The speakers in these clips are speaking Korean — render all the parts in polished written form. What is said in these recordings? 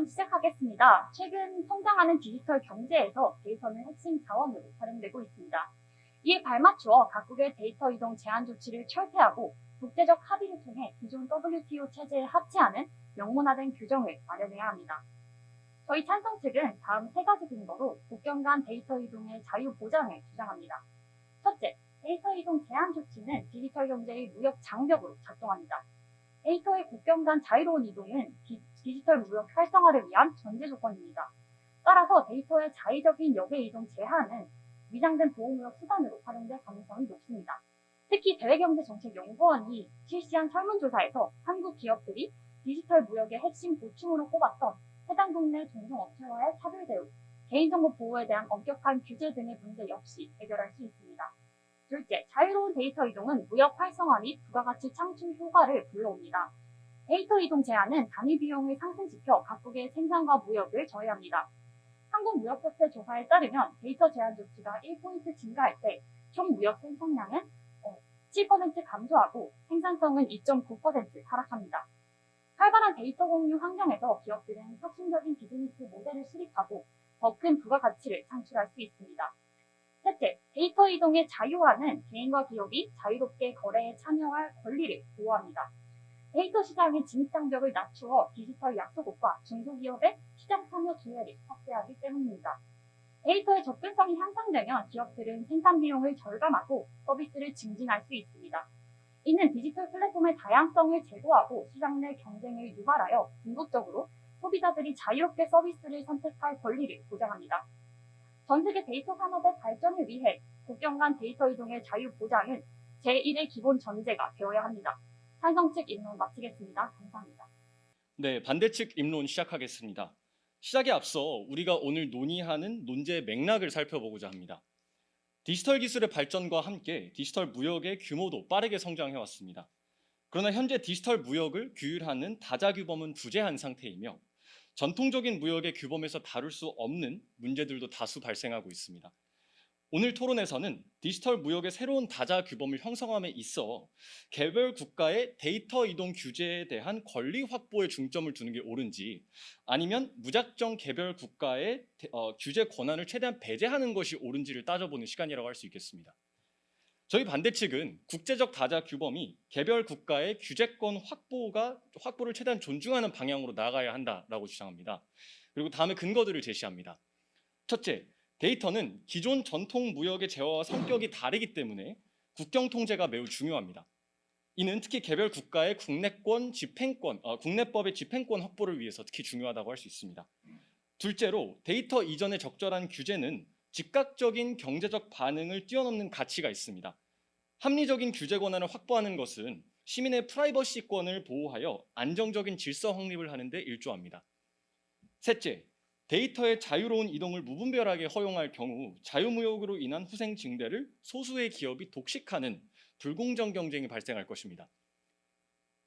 시작하겠습니다. 최근 성장하는 디지털 경제에서 데이터는 핵심 자원으로 활용되고 있습니다. 이에 발맞추어 각국의 데이터 이동 제한 조치를 철폐하고 국제적 합의를 통해 기존 WTO 체제에 합치하는 명문화된 규정을 마련해야 합니다. 저희 찬성 측은 다음 세 가지 근거로 국경 간 데이터 이동의 자유 보장을 주장합니다. 첫째, 데이터 이동 제한 조치는 디지털 경제의 무역 장벽으로 작동합니다. 데이터의 국경 간 자유로운 이동은 디지털 무역 활성화를 위한 전제 조건입니다. 따라서 데이터의 자의적인 역의 이동 제한은 위장된 보호무역 수단으로 활용될 가능성이 높습니다. 특히 대외경제정책연구원이 실시한 설문조사에서 한국 기업들이 디지털 무역의 핵심 보충으로 꼽았던 해당 국내 종속업체와의 차별 대우, 개인정보 보호에 대한 엄격한 규제 등의 문제 역시 해결할 수 있습니다. 둘째, 자유로운 데이터 이동은 무역 활성화 및 부가가치 창출 효과를 불러옵니다. 데이터 이동 제한은 단위 비용을 상승시켜 각국의 생산과 무역을 저해합니다. 한국무역협회 조사에 따르면 데이터 제한 조치가 1포인트 증가할 때 총 무역 생산량은 7% 감소하고 생산성은 2.9% 하락합니다. 활발한 데이터 공유 환경에서 기업들은 혁신적인 비즈니스 모델을 수립하고 더 큰 부가가치를 창출할 수 있습니다. 셋째, 데이터 이동의 자유화는 개인과 기업이 자유롭게 거래에 참여할 권리를 보호합니다. 데이터 시장의 진입장벽을 낮추어 디지털 약소국과 중소기업의 시장 참여 기회를 확대하기 때문입니다. 데이터의 접근성이 향상되면 기업들은 생산 비용을 절감하고 서비스를 증진할 수 있습니다. 이는 디지털 플랫폼의 다양성을 제고하고 시장 내 경쟁을 유발하여 궁극적으로 소비자들이 자유롭게 서비스를 선택할 권리를 보장합니다. 전 세계 데이터 산업의 발전을 위해 국경 간 데이터 이동의 자유 보장은 제1의 기본 전제가 되어야 합니다. 찬성 측 입론 마치겠습니다. 감사합니다. 네, 반대 측 입론 시작하겠습니다. 시작에 앞서 우리가 오늘 논의하는 논제의 맥락을 살펴보고자 합니다. 디지털 기술의 발전과 함께 디지털 무역의 규모도 빠르게 성장해왔습니다. 그러나 현재 디지털 무역을 규율하는 다자규범은 부재한 상태이며 전통적인 무역의 규범에서 다룰 수 없는 문제들도 다수 발생하고 있습니다. 오늘 토론에서는 디지털 무역의 새로운 다자규범을 형성함에 있어 개별 국가의 데이터 이동 규제에 대한 권리 확보에 중점을 두는 게 옳은지 아니면 무작정 개별 국가의 규제 권한을 최대한 배제하는 것이 옳은지를 따져보는 시간이라고 할 수 있겠습니다. 저희 반대 측은 국제적 다자규범이 개별 국가의 규제권 확보를 최대한 존중하는 방향으로 나아가야 한다라고 주장합니다. 그리고 다음에 근거들을 제시합니다. 첫째, 데이터는 기존 전통 무역의 재화와 성격이 다르기 때문에 국경 통제가 매우 중요합니다. 이는 특히 개별 국가의 국내법의 집행권 확보를 위해서 특히 중요하다고 할 수 있습니다. 둘째로, 데이터 이전의 적절한 규제는 즉각적인 경제적 반응을 뛰어넘는 가치가 있습니다. 합리적인 규제 권한을 확보하는 것은 시민의 프라이버시권을 보호하여 안정적인 질서 확립을 하는 데 일조합니다. 셋째, 데이터의 자유로운 이동을 무분별하게 허용할 경우 자유무역으로 인한 후생 징대를 소수의 기업이 독식하는 불공정 경쟁이 발생할 것입니다.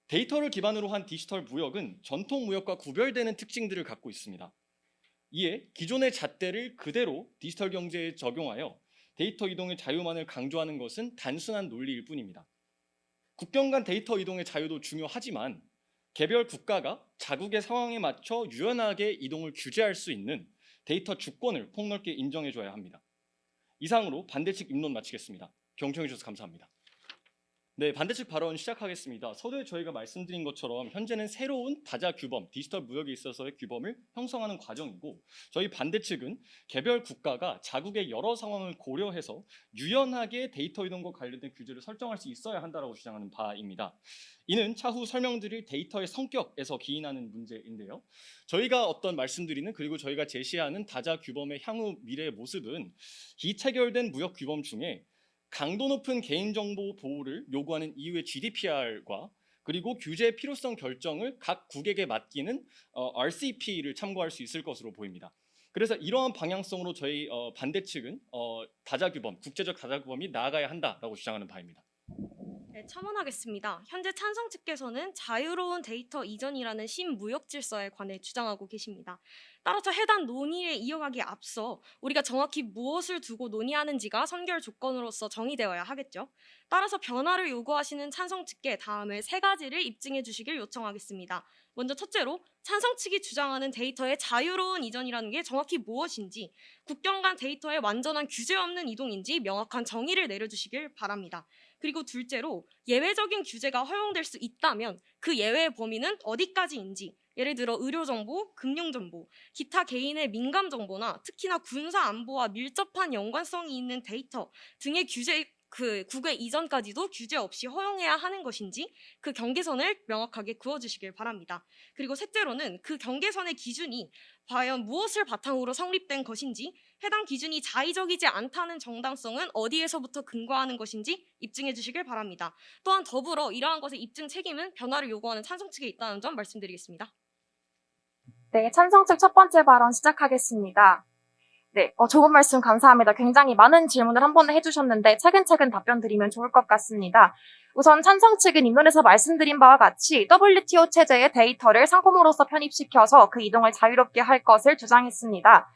데이터를 기반으로 한 디지털 무역은 전통 무역과 구별되는 특징들을 갖고 있습니다. 이에 기존의 잣대를 그대로 디지털 경제에 적용하여 데이터 이동의 자유만을 강조하는 것은 단순한 논리일 뿐입니다. 국경 간 데이터 이동의 자유도 중요하지만 개별 국가가 자국의 상황에 맞춰 유연하게 이동을 규제할 수 있는 데이터 주권을 폭넓게 인정해줘야 합니다. 이상으로 반대 측 입론 마치겠습니다. 경청해 주셔서 감사합니다. 네, 반대 측 발언 시작하겠습니다. 서두에 저희가 말씀드린 것처럼 현재는 새로운 다자규범, 디지털 무역에 있어서의 규범을 형성하는 과정이고 저희 반대 측은 개별 국가가 자국의 여러 상황을 고려해서 유연하게 데이터 이동과 관련된 규제를 설정할 수 있어야 한다고 주장하는 바입니다. 이는 차후 설명드릴 데이터의 성격에서 기인하는 문제인데요. 저희가 어떤 말씀드리는 그리고 저희가 제시하는 다자규범의 향후 미래의 모습은 비체결된 무역 규범 중에 강도 높은 개인정보 보호를 요구하는 EU의 GDPR과 그리고 규제의 필요성 결정을 각 국에게 맡기는 RCP를 참고할 수 있을 것으로 보입니다. 그래서 이러한 방향성으로 저희 반대 측은 다자규범, 국제적 다자규범이 나아가야 한다라고 주장하는 바입니다. 네, 네, 첨언하겠습니다. 현재 찬성 측께서는 자유로운 데이터 이전이라는 신무역 질서에 관해 주장하고 계십니다. 따라서 해당 논의를 이어가기에 앞서 우리가 정확히 무엇을 두고 논의하는지가 선결 조건으로서 정의되어야 하겠죠. 따라서 변화를 요구하시는 찬성 측께 다음을 세 가지를 입증해 주시길 요청하겠습니다. 먼저 첫째로 찬성 측이 주장하는 데이터의 자유로운 이전이라는 게 정확히 무엇인지, 국경 간 데이터의 완전한 규제 없는 이동인지 명확한 정의를 내려주시길 바랍니다. 그리고 둘째로 예외적인 규제가 허용될 수 있다면 그 예외의 범위는 어디까지인지, 예를 들어 의료정보, 금융정보, 기타 개인의 민감정보나 특히나 군사안보와 밀접한 연관성이 있는 데이터 등의 규제 국외 이전까지도 규제 없이 허용해야 하는 것인지 그 경계선을 명확하게 그어주시길 바랍니다. 그리고 셋째로는 그 경계선의 기준이 과연 무엇을 바탕으로 성립된 것인지, 해당 기준이 자의적이지 않다는 정당성은 어디에서부터 근거하는 것인지 입증해 주시길 바랍니다. 또한 더불어 이러한 것의 입증 책임은 변화를 요구하는 찬성 측에 있다는 점 말씀드리겠습니다. 네, 찬성 측 첫 번째 발언 시작하겠습니다. 네, 좋은 말씀 감사합니다. 굉장히 많은 질문을 한 번에 해주셨는데 차근차근 답변 드리면 좋을 것 같습니다. 우선 찬성 측은 입론에서 말씀드린 바와 같이 WTO 체제의 데이터를 상품으로서 편입시켜서 그 이동을 자유롭게 할 것을 주장했습니다.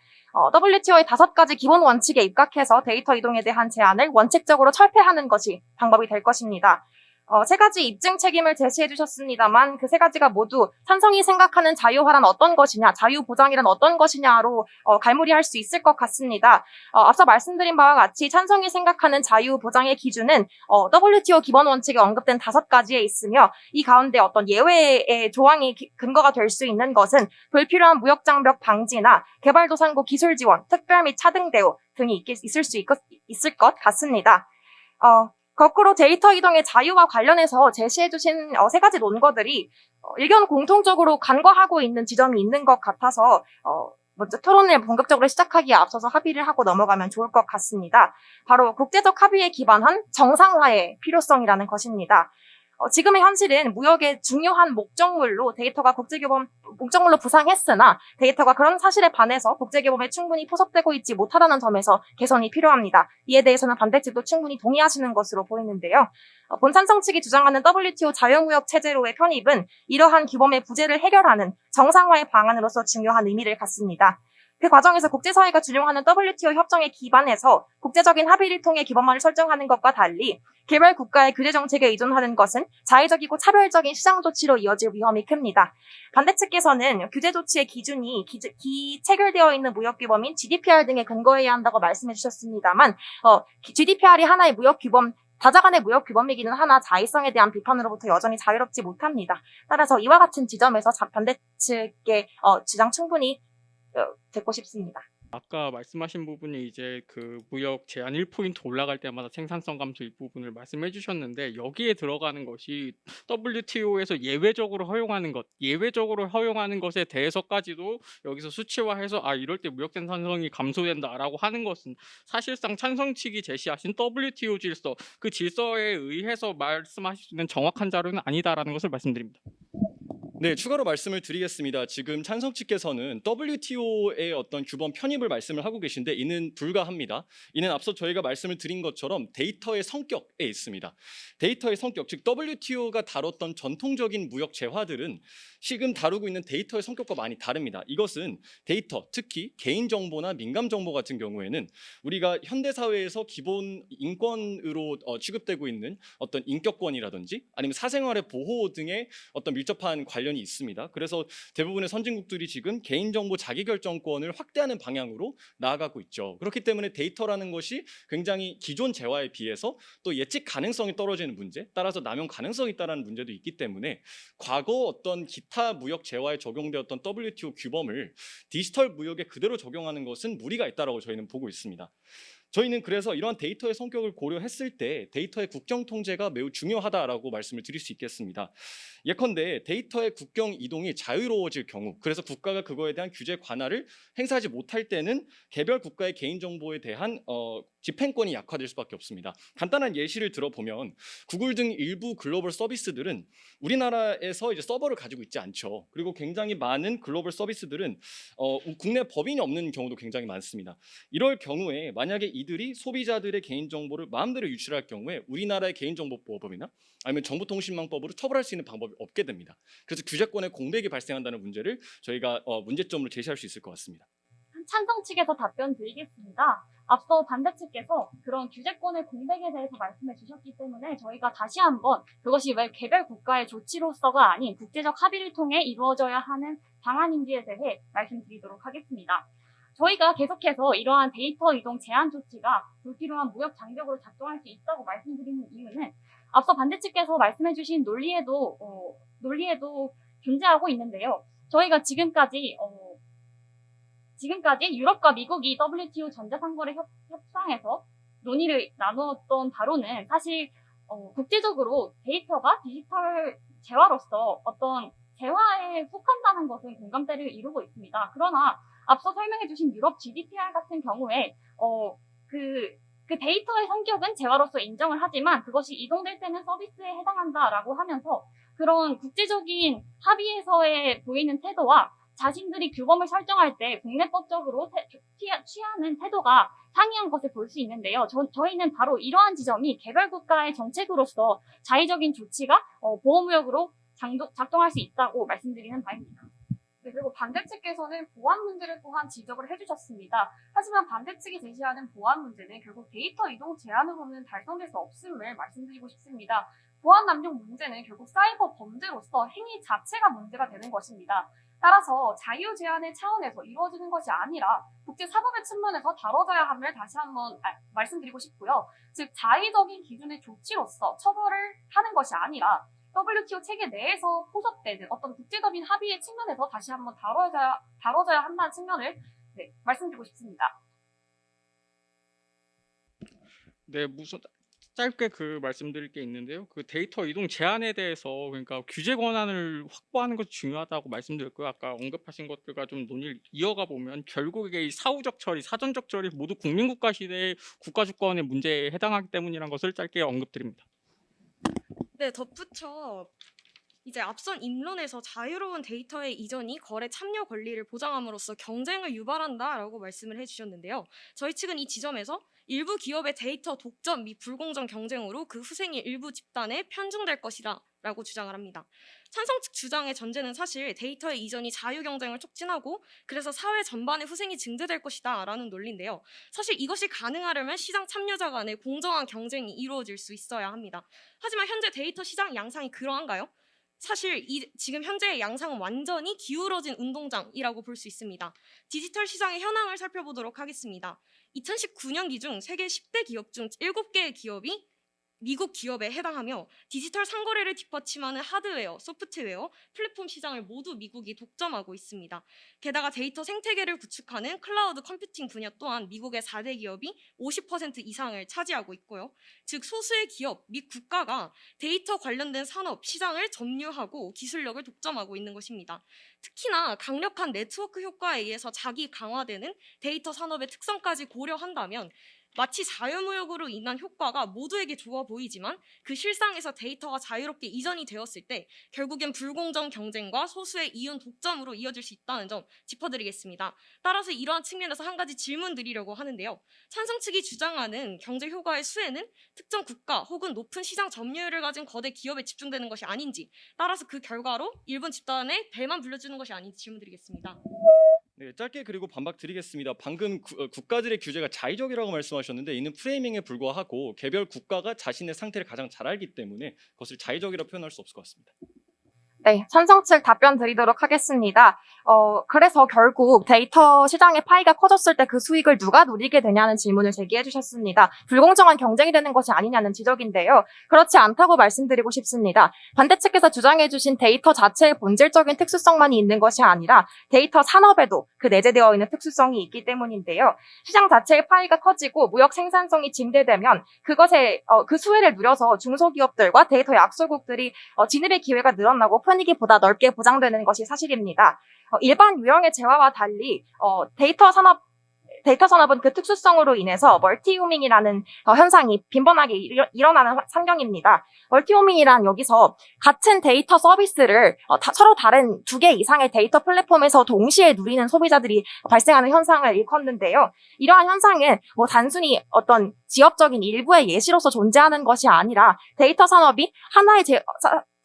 WTO의 5가지 기본 원칙에 입각해서 데이터 이동에 대한 제한을 원칙적으로 철폐하는 것이 방법이 될 것입니다. 3가지 입증 책임을 제시해 주셨습니다만 그 3가지가 모두 찬성이 생각하는 자유화란 어떤 것이냐, 자유보장이란 어떤 것이냐로 갈무리할 수 있을 것 같습니다. 앞서 말씀드린 바와 같이 찬성이 생각하는 자유보장의 기준은 WTO 기본 원칙에 언급된 5가지에 있으며 이 가운데 어떤 예외의 조항이 근거가 될 수 있는 것은 불필요한 무역장벽 방지나 개발도상국 기술 지원, 특별 및 차등 대우 등이 있을 것 같습니다. 거꾸로 데이터 이동의 자유와 관련해서 제시해주신 3가지 논거들이 의견 공통적으로 간과하고 있는 지점이 있는 것 같아서 먼저 토론을 본격적으로 시작하기에 앞서서 합의를 하고 넘어가면 좋을 것 같습니다. 바로 국제적 합의에 기반한 정상화의 필요성이라는 것입니다. 지금의 현실은 무역의 중요한 목적물로 데이터가 국제교범 목적물로 부상했으나 데이터가 그런 사실에 반해서 국제교범에 충분히 포섭되고 있지 못하다는 점에서 개선이 필요합니다. 이에 대해서는 반대측도 충분히 동의하시는 것으로 보이는데요. 본 찬성 측이 주장하는 WTO 자유무역 체제로의 편입은 이러한 규범의 부재를 해결하는 정상화의 방안으로서 중요한 의미를 갖습니다. 그 과정에서 국제사회가 준용하는 WTO 협정에 기반해서 국제적인 합의를 통해 규범안을 설정하는 것과 달리 개별 국가의 규제 정책에 의존하는 것은 자의적이고 차별적인 시장 조치로 이어질 위험이 큽니다. 반대 측께서는 규제 조치의 기준이 체결되어 있는 무역 규범인 GDPR 등에 근거해야 한다고 말씀해 주셨습니다만 GDPR이 하나의 무역 규범 다자간의 무역 규범이기는 하나 자의성에 대한 비판으로부터 여전히 자유롭지 못합니다. 따라서 이와 같은 지점에서 반대 측의 주장 충분히 듣고 싶습니다. 아까 말씀하신 부분이 이제 그 무역 제한 1포인트 올라갈 때마다 생산성 감소 일부분을 말씀해 주셨는데 여기에 들어가는 것이 WTO에서 예외적으로 허용하는 것에 대해서까지도 여기서 수치화해서 이럴 때 무역 생산성이 감소된다라고 하는 것은 사실상 찬성 측이 제시하신 WTO 질서 그 질서에 의해서 말씀하실 수 있는 정확한 자료는 아니다라는 것을 말씀드립니다. 네, 추가로 말씀을 드리겠습니다. 지금 찬성 측께서는 WTO의 어떤 규범 편입을 말씀을 하고 계신데 이는 불가합니다. 이는 앞서 저희가 말씀을 드린 것처럼 데이터의 성격에 있습니다. 데이터의 성격, 즉 WTO가 다뤘던 전통적인 무역 재화들은 지금 다루고 있는 데이터의 성격과 많이 다릅니다. 이것은 데이터, 특히 개인정보나 민감정보 같은 경우에는 우리가 현대사회에서 기본 인권으로 취급되고 있는 어떤 인격권이라든지 아니면 사생활의 보호 등의 어떤 밀접한 관련이 있습니다. 그래서 대부분의 선진국들이 지금 개인정보 자기결정권을 확대하는 방향으로 나아가고 있죠. 그렇기 때문에 데이터라는 것이 굉장히 기존 재화에 비해서 또 예측 가능성이 떨어지는 문제, 따라서 남용 가능성이 있다는 문제도 있기 때문에 과거 어떤 기타 무역 재화에 적용되었던 WTO 규범을 디지털 무역에 그대로 적용하는 것은 무리가 있다고 저희는 보고 있습니다. 저희는 그래서 이러한 데이터의 성격을 고려했을 때 데이터의 국경 통제가 매우 중요하다라고 말씀을 드릴 수 있겠습니다. 예컨대 데이터의 국경 이동이 자유로워질 경우, 그래서 국가가 그거에 대한 규제 관할을 행사하지 못할 때는 개별 국가의 개인정보에 대한 집행권이 약화될 수밖에 없습니다. 간단한 예시를 들어보면 구글 등 일부 글로벌 서비스들은 우리나라에서 이제 서버를 가지고 있지 않죠. 그리고 굉장히 많은 글로벌 서비스들은 국내 법인이 없는 경우도 굉장히 많습니다. 이럴 경우에 만약에 이들이 소비자들의 개인정보를 마음대로 유출할 경우에 우리나라의 개인정보보호법이나 아니면 정보통신망법으로 처벌할 수 있는 방법이 없게 됩니다. 그래서 규제권의 공백이 발생한다는 문제를 저희가 문제점으로 제시할 수 있을 것 같습니다. 찬성 측에서 답변 드리겠습니다. 앞서 반대 측에서 그런 규제권의 공백에 대해서 말씀해 주셨기 때문에 저희가 다시 한번 그것이 왜 개별 국가의 조치로서가 아닌 국제적 합의를 통해 이루어져야 하는 방안인지에 대해 말씀드리도록 하겠습니다. 저희가 계속해서 이러한 데이터 이동 제한 조치가 불필요한 무역 장벽으로 작동할 수 있다고 말씀드리는 이유는 앞서 반대 측에서 말씀해 주신 논리에도 존재하고 있는데요. 저희가 지금까지 유럽과 미국이 WTO 전자상거래 협상에서 논의를 나누었던 바로는 사실 국제적으로 데이터가 디지털 재화로서 어떤 재화에 속한다는 것은 공감대를 이루고 있습니다. 그러나 앞서 설명해주신 유럽 GDPR 같은 경우에 그 데이터의 성격은 재화로서 인정을 하지만 그것이 이동될 때는 서비스에 해당한다라고 하면서 그런 국제적인 합의에서의 보이는 태도와 자신들이 규범을 설정할 때 국내법적으로 취하는 태도가 상이한 것을 볼 수 있는데요. 저희는 바로 이러한 지점이 개별 국가의 정책으로서 자의적인 조치가 보호무역으로 작동할 수 있다고 말씀드리는 바입니다. 네, 그리고 반대 측에서는 보안 문제를 또한 지적을 해주셨습니다. 하지만 반대 측이 제시하는 보안 문제는 결국 데이터 이동 제한으로는 달성될 수 없음을 말씀드리고 싶습니다. 보안 남용 문제는 결국 사이버 범죄로서 행위 자체가 문제가 되는 것입니다. 따라서 자유 제한의 차원에서 이루어지는 것이 아니라 국제사법의 측면에서 다뤄져야 함을 다시 한번 말씀드리고 싶고요. 즉 자의적인 기준의 조치로서 처벌을 하는 것이 아니라 WTO 체계 내에서 포섭되는 어떤 국제적인 합의의 측면에서 다시 한번 다뤄져야 한다는 측면을 말씀드리고 싶습니다. 네, 짧게 말씀드릴 게 있는데요. 그 데이터 이동 제한에 대해서 그러니까 규제 권한을 확보하는 것이 중요하다고 말씀드렸고요. 아까 언급하신 것들과 좀 논의를 이어가 보면 결국에 이 사후적 처리, 사전적 처리 모두 국민국가 시대의 국가 주권의 문제에 해당하기 때문이라는 것을 짧게 언급드립니다. 네, 덧붙여 이제 앞선 입론에서 자유로운 데이터의 이전이 거래 참여 권리를 보장함으로써 경쟁을 유발한다라고 말씀을 해주셨는데요. 저희 측은 이 지점에서 일부 기업의 데이터 독점 및 불공정 경쟁으로 그 후생이 일부 집단에 편중될 것이다 라고 주장을 합니다. 찬성 측 주장의 전제는 사실 데이터의 이전이 자유 경쟁을 촉진하고 그래서 사회 전반의 후생이 증대될 것이다 라는 논리인데요. 사실 이것이 가능하려면 시장 참여자 간의 공정한 경쟁이 이루어질 수 있어야 합니다. 하지만 현재 데이터 시장 양상이 그러한가요? 사실 지금 현재의 양상은 완전히 기울어진 운동장이라고 볼 수 있습니다. 디지털 시장의 현황을 살펴보도록 하겠습니다. 2019년 기준 세계 10대 기업 중 7개의 기업이 미국 기업에 해당하며 디지털 상거래를 뒷받침하는 하드웨어, 소프트웨어, 플랫폼 시장을 모두 미국이 독점하고 있습니다. 게다가 데이터 생태계를 구축하는 클라우드 컴퓨팅 분야 또한 미국의 4대 기업이 50% 이상을 차지하고 있고요. 즉 소수의 기업 및 국가가 데이터 관련된 산업, 시장을 점유하고 기술력을 독점하고 있는 것입니다. 특히나 강력한 네트워크 효과에 의해서 자기 강화되는 데이터 산업의 특성까지 고려한다면 마치 자유무역으로 인한 효과가 모두에게 좋아 보이지만 그 실상에서 데이터가 자유롭게 이전이 되었을 때 결국엔 불공정 경쟁과 소수의 이윤 독점으로 이어질 수 있다는 점 짚어드리겠습니다. 따라서 이러한 측면에서 한 가지 질문 드리려고 하는데요. 찬성 측이 주장하는 경제 효과의 수혜는 특정 국가 혹은 높은 시장 점유율을 가진 거대 기업에 집중되는 것이 아닌지, 따라서 그 결과로 일본 집단에 배만 불려주는 것이 아닌지 질문드리겠습니다. 네, 짧게 그리고 반박 드리겠습니다. 방금 국가들의 규제가 자의적이라고 말씀하셨는데 이는 프레이밍에 불과하고 개별 국가가 자신의 상태를 가장 잘 알기 때문에 그것을 자의적이라고 표현할 수 없을 것 같습니다. 네, 찬성 측 답변 드리도록 하겠습니다. 그래서 결국 데이터 시장의 파이가 커졌을 때 그 수익을 누가 누리게 되냐는 질문을 제기해 주셨습니다. 불공정한 경쟁이 되는 것이 아니냐는 지적인데요. 그렇지 않다고 말씀드리고 싶습니다. 반대 측에서 주장해 주신 데이터 자체의 본질적인 특수성만이 있는 것이 아니라 데이터 산업에도 그 내재되어 있는 특수성이 있기 때문인데요. 시장 자체의 파이가 커지고 무역 생산성이 증대되면 그것에 그 수혜를 누려서 중소기업들과 데이터 약소국들이 진입의 기회가 늘어나고 편익이 보다 넓게 보장되는 것이 사실입니다. 일반 유형의 재화와 달리 데이터 산업 데이터 산업은 그 특수성으로 인해서 멀티호밍이라는 현상이 빈번하게 일어나는 환경입니다. 멀티호밍이란 여기서 같은 데이터 서비스를 서로 다른 2개 이상의 데이터 플랫폼에서 동시에 누리는 소비자들이 발생하는 현상을 일컫는데요. 이러한 현상은 뭐 단순히 어떤 지역적인 일부의 예시로서 존재하는 것이 아니라 데이터 산업이 하나의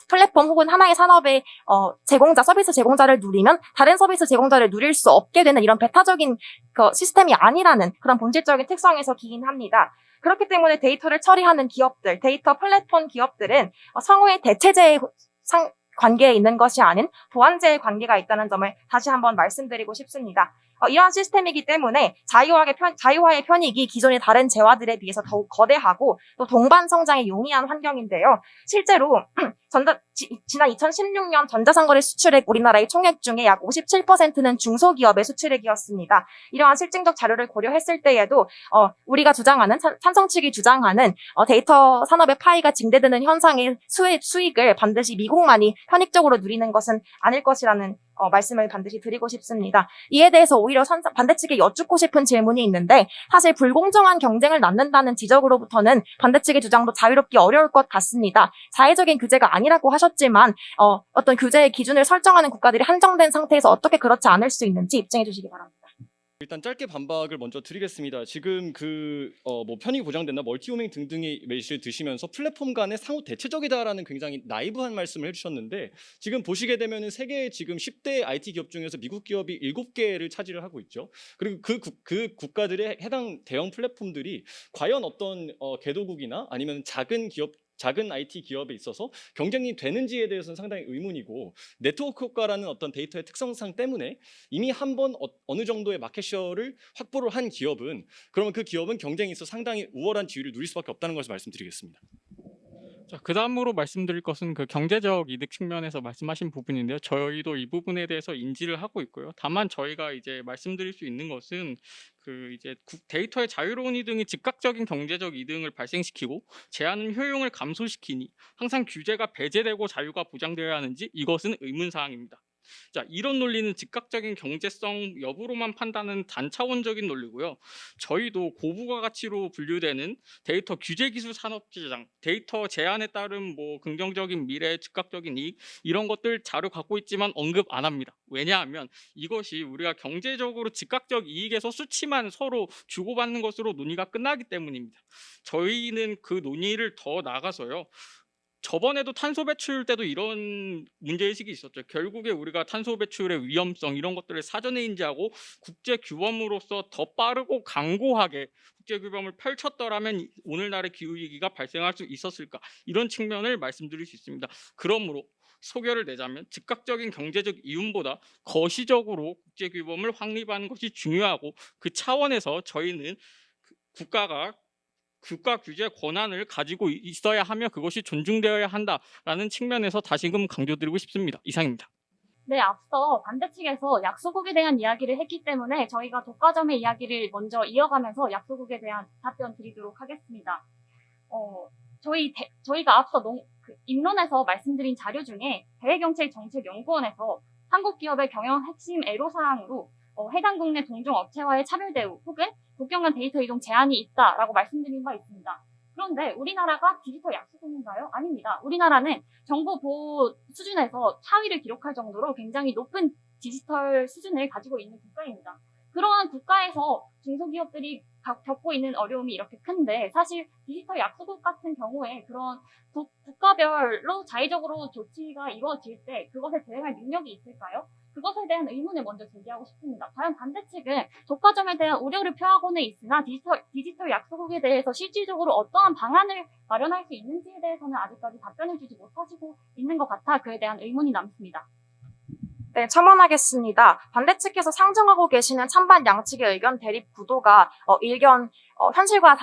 플랫폼 혹은 하나의 산업의 서비스 제공자를 누리면 다른 서비스 제공자를 누릴 수 없게 되는 이런 배타적인 시스템이 아니라는 그런 본질적인 특성에서 기인합니다. 그렇기 때문에 데이터를 처리하는 기업들, 데이터 플랫폼 기업들은 상호의 대체제의 관계에 있는 것이 아닌 보완제의 관계가 있다는 점을 다시 한번 말씀드리고 싶습니다. 이러한 시스템이기 때문에 자유화의 편익이 기존의 다른 재화들에 비해서 더욱 거대하고 또 동반 성장에 용이한 환경인데요. 실제로 지난 2016년 전자상거래 수출액 우리나라의 총액 중에 약 57%는 중소기업의 수출액이었습니다. 이러한 실증적 자료를 고려했을 때에도 우리가 주장하는 삼성 측이 주장하는 데이터 산업의 파이가 증대되는 현상의 수익을 반드시 미국만이 편익적으로 누리는 것은 아닐 것이라는 말씀을 반드시 드리고 싶습니다. 이에 대해서 오히려 반대 측에 여쭙고 싶은 질문이 있는데 사실 불공정한 경쟁을 낳는다는 지적으로부터는 반대 측의 주장도 자유롭기 어려울 것 같습니다. 자의적인 규제가 아니라고 하셨지만 어떤 규제의 기준을 설정하는 국가들이 한정된 상태에서 어떻게 그렇지 않을 수 있는지 입증해 주시기 바랍니다. 일단 짧게 반박을 먼저 드리겠습니다. 지금 뭐 편익이 보장된다, 멀티호밍 등등의 예시를 드시면서 플랫폼 간의 상호 대체적이다라는 굉장히 나이브한 말씀을 해주셨는데 지금 보시게 되면은 세계 지금 10대 IT 기업 중에서 미국 기업이 7개를 차지를 하고 있죠. 그리고 그 국가들의 해당 대형 플랫폼들이 과연 어떤 개도국이나 아니면 작은 IT 기업에 있어서 경쟁이 되는지에 대해서는 상당히 의문이고 네트워크 효과라는 어떤 데이터의 특성상 때문에 이미 한번 어느 정도의 마켓셔를 확보를 한 기업은 그러면 그 기업은 경쟁에 있어 상당히 우월한 지위를 누릴 수밖에 없다는 것을 말씀드리겠습니다. 자, 그 다음으로 말씀드릴 것은 그 경제적 이득 측면에서 말씀하신 부분인데요. 저희도 이 부분에 대해서 인지를 하고 있고요. 다만 저희가 이제 말씀드릴 수 있는 것은 이제 데이터의 자유로운 이동이 즉각적인 경제적 이득을 발생시키고 제한은 효용을 감소시키니 항상 규제가 배제되고 자유가 보장되어야 하는지 이것은 의문사항입니다. 자, 이런 논리는 즉각적인 경제성 여부로만 판단하는 단차원적인 논리고요. 저희도 고부가 가치로 분류되는 데이터 규제 기술 산업시장, 데이터 제한에 따른 뭐 긍정적인 미래, 즉각적인 이익 이런 것들 자료 갖고 있지만 언급 안 합니다. 왜냐하면 이것이 우리가 경제적으로 즉각적 이익에서 수치만 서로 주고받는 것으로 논의가 끝나기 때문입니다. 저희는 그 논의를 더 나가서요. 저번에도 탄소 배출 때도 이런 문제의식이 있었죠. 결국에 우리가 탄소 배출의 위험성 이런 것들을 사전에 인지하고 국제 규범으로서 더 빠르고 강고하게 국제 규범을 펼쳤더라면 오늘날의 기후위기가 발생할 수 있었을까 이런 측면을 말씀드릴 수 있습니다. 그러므로 소결을 내자면 즉각적인 경제적 이윤보다 거시적으로 국제 규범을 확립하는 것이 중요하고 그 차원에서 저희는 국가 규제 권한을 가지고 있어야 하며 그것이 존중되어야 한다라는 측면에서 다시금 강조드리고 싶습니다. 이상입니다. 네, 앞서 반대 측에서 약소국에 대한 이야기를 했기 때문에 저희가 독과점의 이야기를 먼저 이어가면서 약소국에 대한 답변 드리도록 하겠습니다. 저희가 앞서 입론에서 말씀드린 자료 중에 대외경제정책연구원에서 한국 기업의 경영 핵심 애로사항으로 해당 국내 동종 업체와의 차별 대우 혹은 국경 간 데이터 이동 제한이 있다라고 말씀드린 바 있습니다. 그런데 우리나라가 디지털 약소국인가요? 아닙니다. 우리나라는 정보 보호 수준에서 차위를 기록할 정도로 굉장히 높은 디지털 수준을 가지고 있는 국가입니다. 그러한 국가에서 중소기업들이 겪고 있는 어려움이 이렇게 큰데 사실 디지털 약소국 같은 경우에 그런 국가별로 자의적으로 조치가 이루어질 때 그것에 대응할 능력이 있을까요? 그것에 대한 의문을 먼저 제기하고 싶습니다. 과연 반대 측은 독과점에 대한 우려를 표하고는 있으나 디지털 약소국에 대해서 실질적으로 어떠한 방안을 마련할 수 있는지에 대해서는 아직까지 답변을 주지 못하시고 있는 것 같아 그에 대한 의문이 남습니다. 네, 첨언하겠습니다. 반대 측에서 상정하고 계시는 찬반 양측의 의견 대립 구도가 현실과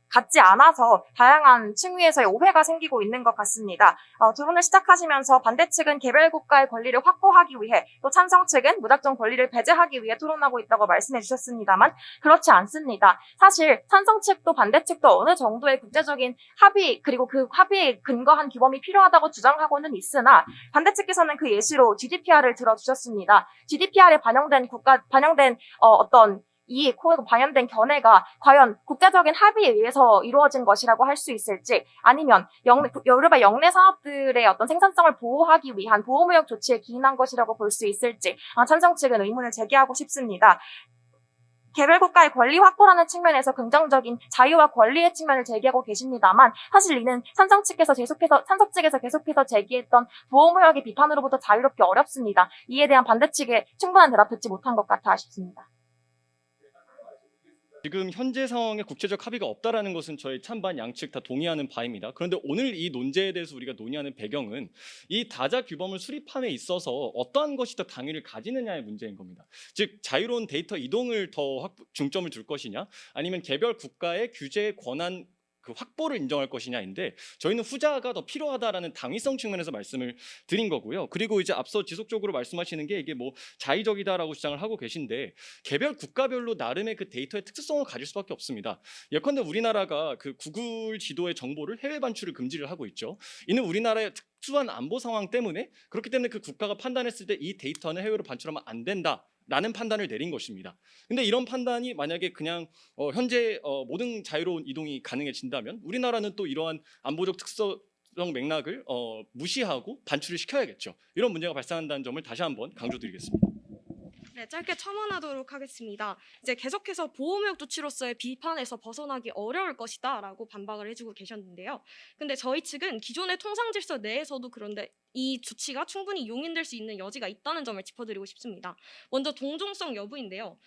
같지 않아서 다양한 층위에서의 오해가 생기고 있는 것 같습니다. 두 분을 시작하시면서 반대 측은 개별 국가의 권리를 확보하기 위해 또 찬성 측은 무작정 권리를 배제하기 위해 토론하고 있다고 말씀해 주셨습니다만 그렇지 않습니다. 사실 찬성 측도 반대 측도 어느 정도의 국제적인 합의 그리고 그 합의에 근거한 규범이 필요하다고 주장하고는 있으나 반대 측에서는 그 예시로 GDPR을 들어주셨습니다. GDPR에 반영된 어떤 이 코에 반영된 견해가 과연 국제적인 합의에 의해서 이루어진 것이라고 할 수 있을지, 아니면 유럽의 영내 산업들의 어떤 생산성을 보호하기 위한 보호무역 조치에 기인한 것이라고 볼 수 있을지 찬성 측은 의문을 제기하고 싶습니다. 개별국가의 권리 확보라는 측면에서 긍정적인 자유와 권리의 측면을 제기하고 계십니다만, 사실 이는 찬성 측에서 계속해서 제기했던 보호무역의 비판으로부터 자유롭기 어렵습니다. 이에 대한 반대 측의 충분한 대답 듣지 못한 것 같아 아쉽습니다. 지금 현재 상황에 국제적 합의가 없다라는 것은 저희 찬반 양측 다 동의하는 바입니다. 그런데 오늘 이 논제에 대해서 우리가 논의하는 배경은 이 다자 규범을 수립함에 있어서 어떠한 것이 더 당위를 가지느냐의 문제인 겁니다. 즉 자유로운 데이터 이동을 더 중점을 둘 것이냐, 아니면 개별 국가의 규제 권한 그 확보를 인정할 것이냐인데, 저희는 후자가 더 필요하다라는 당위성 측면에서 말씀을 드린 거고요. 그리고 이제 앞서 지속적으로 말씀하시는 게 이게 뭐 자의적이다라고 주장을 하고 계신데, 개별 국가별로 나름의 그 데이터의 특수성을 가질 수밖에 없습니다. 예컨대 우리나라가 그 구글 지도의 정보를 해외 반출을 금지를 하고 있죠. 이는 우리나라의 특수한 안보 상황 때문에, 그렇기 때문에 그 국가가 판단했을 때 이 데이터는 해외로 반출하면 안 된다 라는 판단을 내린 것입니다. 근데 이런 판단이 만약에 그냥 현재 모든 자유로운 이동이 가능해진다면, 우리나라는 또 이러한 안보적 특성 맥락을 무시하고 반출을 시켜야겠죠. 이런 문제가 발생한다는 점을 다시 한번 강조드리겠습니다. 네, 짧게 첨언하도록 하겠습니다. 이제 계속해서 보호무역 조치로서의 비판에서 벗어나기 어려울 것이다라고 반박을 해주고 계셨는데요. 근데 저희 측은 기존의 통상 질서 내에서도 그런데 이 조치가 충분히 용인될 수 있는 여지가 있다는 점을 짚어드리고 싶습니다. 먼저 동종성 여부인데요.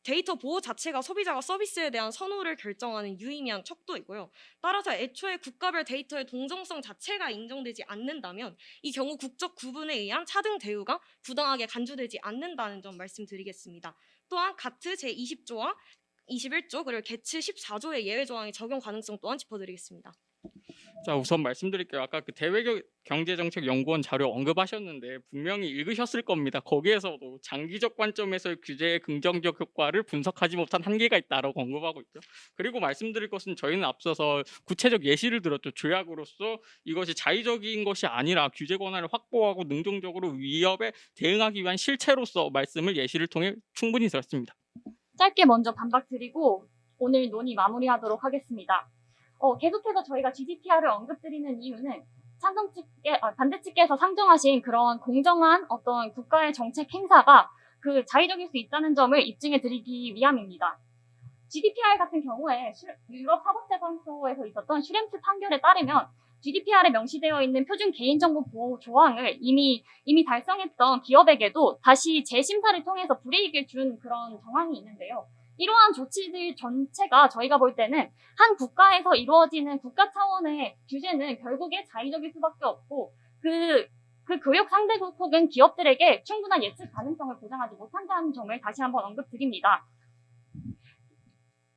데이터 보호 자체가 소비자가 서비스에 대한 선호를 결정하는 유의미한 척도이고요. 따라서 애초에 국가별 데이터의 동정성 자체가 인정되지 않는다면 이 경우 국적 구분에 의한 차등 대우가 부당하게 간주되지 않는다는 점 말씀드리겠습니다. 또한 가트 제20조와 21조 그리고 개츠 14조의 예외 조항의 적용 가능성 또한 짚어드리겠습니다. 자, 우선 말씀드릴게요. 아까 그 대외경제정책연구원 자료 언급하셨는데 분명히 읽으셨을 겁니다. 거기에서도 장기적 관점에서의 규제의 긍정적 효과를 분석하지 못한 한계가 있다라고 언급하고 있죠. 그리고 말씀드릴 것은 저희는 앞서서 구체적 예시를 들었죠. 조약으로서 이것이 자의적인 것이 아니라 규제 권한을 확보하고 능동적으로 위협에 대응하기 위한 실체로서 말씀을 예시를 통해 충분히 들었습니다. 짧게 먼저 반박드리고 오늘 논의 마무리하도록 하겠습니다. 계속해서 저희가 GDPR을 언급드리는 이유는 반대 측께서 상정하신 그런 공정한 어떤 국가의 정책 행사가 그 자의적일 수 있다는 점을 입증해 드리기 위함입니다. GDPR 같은 경우에 유럽 사법재판소에서 있었던 슈렘스 판결에 따르면 GDPR에 명시되어 있는 표준 개인정보 보호 조항을 이미 달성했던 기업에게도 다시 재심사를 통해서 불이익을 준 그런 정황이 있는데요. 이러한 조치들 전체가 저희가 볼 때는 한 국가에서 이루어지는 국가 차원의 규제는 결국에 자의적일 수밖에 없고 그 교역 상대국 혹은 기업들에게 충분한 예측 가능성을 보장하지 못한다는 점을 다시 한번 언급드립니다.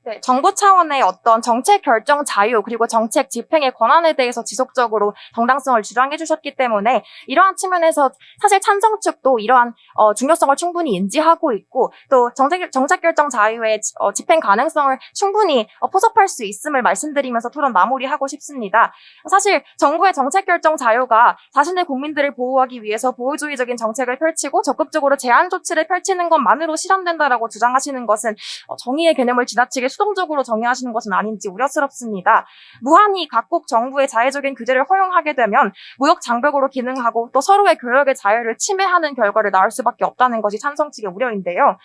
네, 정부 차원의 어떤 정책 결정 자유 그리고 정책 집행의 권한에 대해서 지속적으로 정당성을 주장해 주셨기 때문에 이러한 측면에서 사실 찬성 측도 이러한 중요성을 충분히 인지하고 있고 또 정책 결정 자유의 집행 가능성을 충분히 포섭할 수 있음을 말씀드리면서 토론 마무리하고 싶습니다. 사실 정부의 정책 결정 자유가 자신의 국민들을 보호하기 위해서 보호주의적인 정책을 펼치고 적극적으로 제한 조치를 펼치는 것만으로 실현된다라고 주장하시는 것은 정의의 개념을 지나치게 수동적으로 정의하시는 것은 아닌지 우려스럽습니다. 무한히 각국 정부의 자의적인 규제를 허용하게 되면 무역 장벽으로 기능하고 또 서로의 교역의 자유를 침해하는 결과를 낳을 수밖에 없다는 것이 찬성 측의 우려인데요.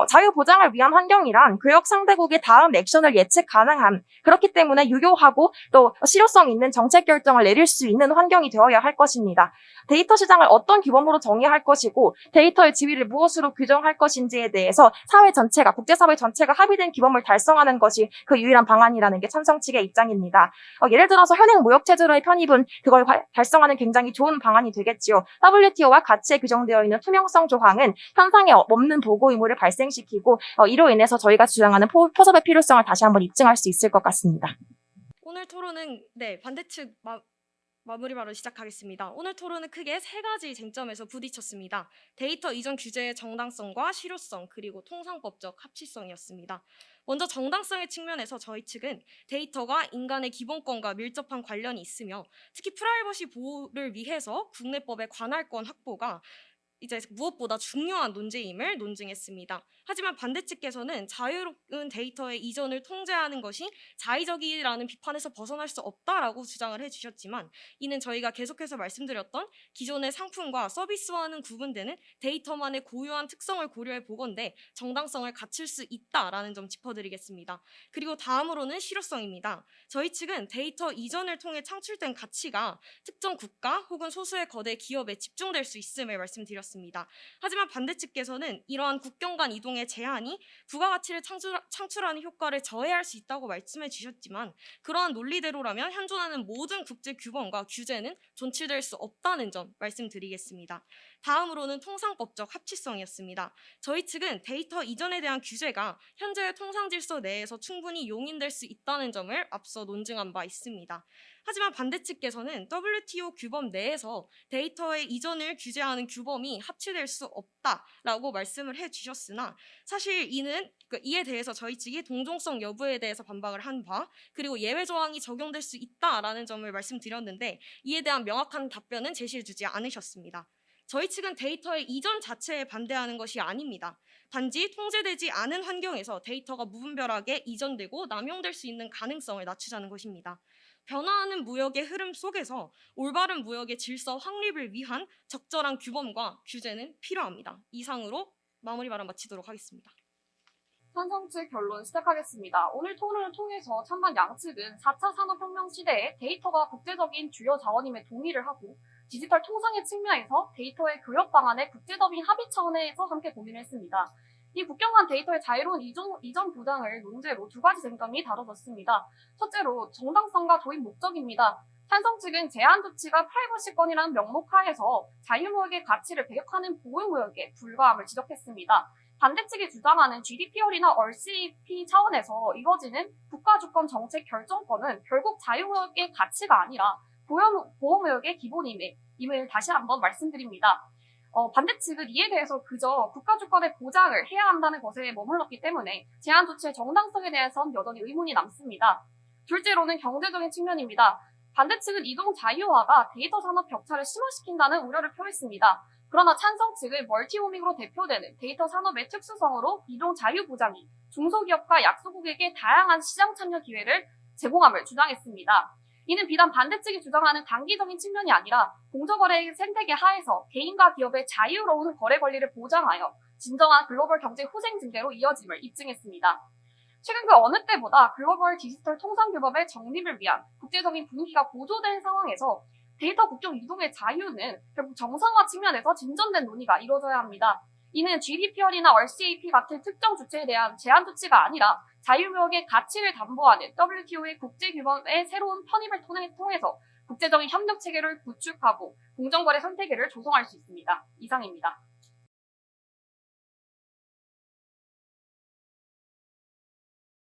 자유 보장을 위한 환경이란 교역 상대국의 다음 액션을 예측 가능한, 그렇기 때문에 유효하고 또 실효성 있는 정책 결정을 내릴 수 있는 환경이 되어야 할 것입니다. 데이터 시장을 어떤 규범으로 정의할 것이고 데이터의 지위를 무엇으로 규정할 것인지에 대해서 사회 전체가, 국제사회 전체가 합의된 규범을 달성하는 것이 그 유일한 방안이라는 게 찬성 측의 입장입니다. 예를 들어서 현행 무역체제로의 편입은 그걸 달성하는 굉장히 좋은 방안이 되겠지요. WTO와 가치에 규정되어 있는 투명성 조항은 현상에 없는 보고 의무를 발생시키고 이로 인해서 저희가 주장하는 포섭의 필요성을 다시 한번 입증할 수 있을 것 같습니다. 오늘 토론은 반대측 마무리 바로 시작하겠습니다. 오늘 토론은 크게 세 가지 쟁점에서 부딪혔습니다. 데이터 이전 규제의 정당성과 실효성 그리고 통상법적 합치성이었습니다. 먼저 정당성의 측면에서 저희 측은 데이터가 인간의 기본권과 밀접한 관련이 있으며 특히 프라이버시 보호를 위해서 국내법의 관할권 확보가 이제 무엇보다 중요한 논제임을 논증했습니다. 하지만 반대 측에서는 자유로운 데이터의 이전을 통제하는 것이 자의적이라는 비판에서 벗어날 수 없다라고 주장을 해주셨지만, 이는 저희가 계속해서 말씀드렸던 기존의 상품과 서비스와는 구분되는 데이터만의 고유한 특성을 고려해 보건대 정당성을 갖출 수 있다라는 점 짚어드리겠습니다. 그리고 다음으로는 실효성입니다. 저희 측은 데이터 이전을 통해 창출된 가치가 특정 국가 혹은 소수의 거대 기업에 집중될 수 있음을 말씀드렸습니다. 하지만 반대 측에서는 이러한 국경 간 이동의 제한이 부가가치를 창출하는 효과를 저해할 수 있다고 말씀해 주셨지만, 그러한 논리대로라면 현존하는 모든 국제 규범과 규제는 존치될 수 없다는 점 말씀드리겠습니다. 다음으로는 통상법적 합치성이었습니다. 저희 측은 데이터 이전에 대한 규제가 현재의 통상질서 내에서 충분히 용인될 수 있다는 점을 앞서 논증한 바 있습니다. 하지만 반대 측에서는 WTO 규범 내에서 데이터의 이전을 규제하는 규범이 합치될 수 없다라고 말씀을 해주셨으나, 사실 이에 대해서 저희 측이 동종성 여부에 대해서 반박을 한 바, 그리고 예외 조항이 적용될 수 있다라는 점을 말씀드렸는데, 이에 대한 명확한 답변은 제시해주지 않으셨습니다. 저희 측은 데이터의 이전 자체에 반대하는 것이 아닙니다. 단지 통제되지 않은 환경에서 데이터가 무분별하게 이전되고 남용될 수 있는 가능성을 낮추자는 것입니다. 변화하는 무역의 흐름 속에서 올바른 무역의 질서 확립을 위한 적절한 규범과 규제는 필요합니다. 이상으로 마무리 발언 마치도록 하겠습니다. 찬성 측 결론 시작하겠습니다. 오늘 토론을 통해서 찬반 양측은 4차 산업혁명 시대에 데이터가 국제적인 주요 자원임에 동의를 하고, 디지털 통상의 측면에서 데이터의 교역 방안의 국제적인 합의 차원에서 함께 고민을 했습니다. 이 국경 간 데이터의 자유로운 이전 보장을 논제로 두 가지 쟁점이 다뤄졌습니다. 첫째로 정당성과 도입 목적입니다. 찬성 측은 제한 조치가 프라이버시권이라는 명목 하에서 자유무역의 가치를 배격하는 보호무역에 불과함을 지적했습니다. 반대 측이 주장하는 GDPR이나 RCEP 차원에서 이뤄지는 국가주권 정책 결정권은 결국 자유무역의 가치가 아니라 보호무역의 기본임을 다시 한번 말씀드립니다. 반대 측은 이에 대해서 그저 국가주권의 보장을 해야 한다는 것에 머물렀기 때문에 제한 조치의 정당성에 대해서는 여전히 의문이 남습니다. 둘째로는 경제적인 측면입니다. 반대 측은 이동 자유화가 데이터 산업 격차를 심화시킨다는 우려를 표했습니다. 그러나 찬성 측은 멀티호밍으로 대표되는 데이터 산업의 특수성으로 이동 자유 보장이 중소기업과 약소국에게 다양한 시장 참여 기회를 제공함을 주장했습니다. 이는 비단 반대 측이 주장하는 단기적인 측면이 아니라 공정거래 생태계 하에서 개인과 기업의 자유로운 거래 권리를 보장하여 진정한 글로벌 경제 후생 증대로 이어짐을 입증했습니다. 최근 그 어느 때보다 글로벌 디지털 통상규범의 정립을 위한 국제적인 분위기가 고조된 상황에서 데이터 국경 이동의 자유는 결국 정상화 측면에서 진전된 논의가 이루어져야 합니다. 이는 GDPR이나 RCEP 같은 특정 주체에 대한 제한 조치가 아니라 자유무역의 가치를 담보하는 WTO의 국제규범의 새로운 편입을 통해서 국제적인 협력 체계를 구축하고 공정거래 생태계를 조성할 수 있습니다. 이상입니다.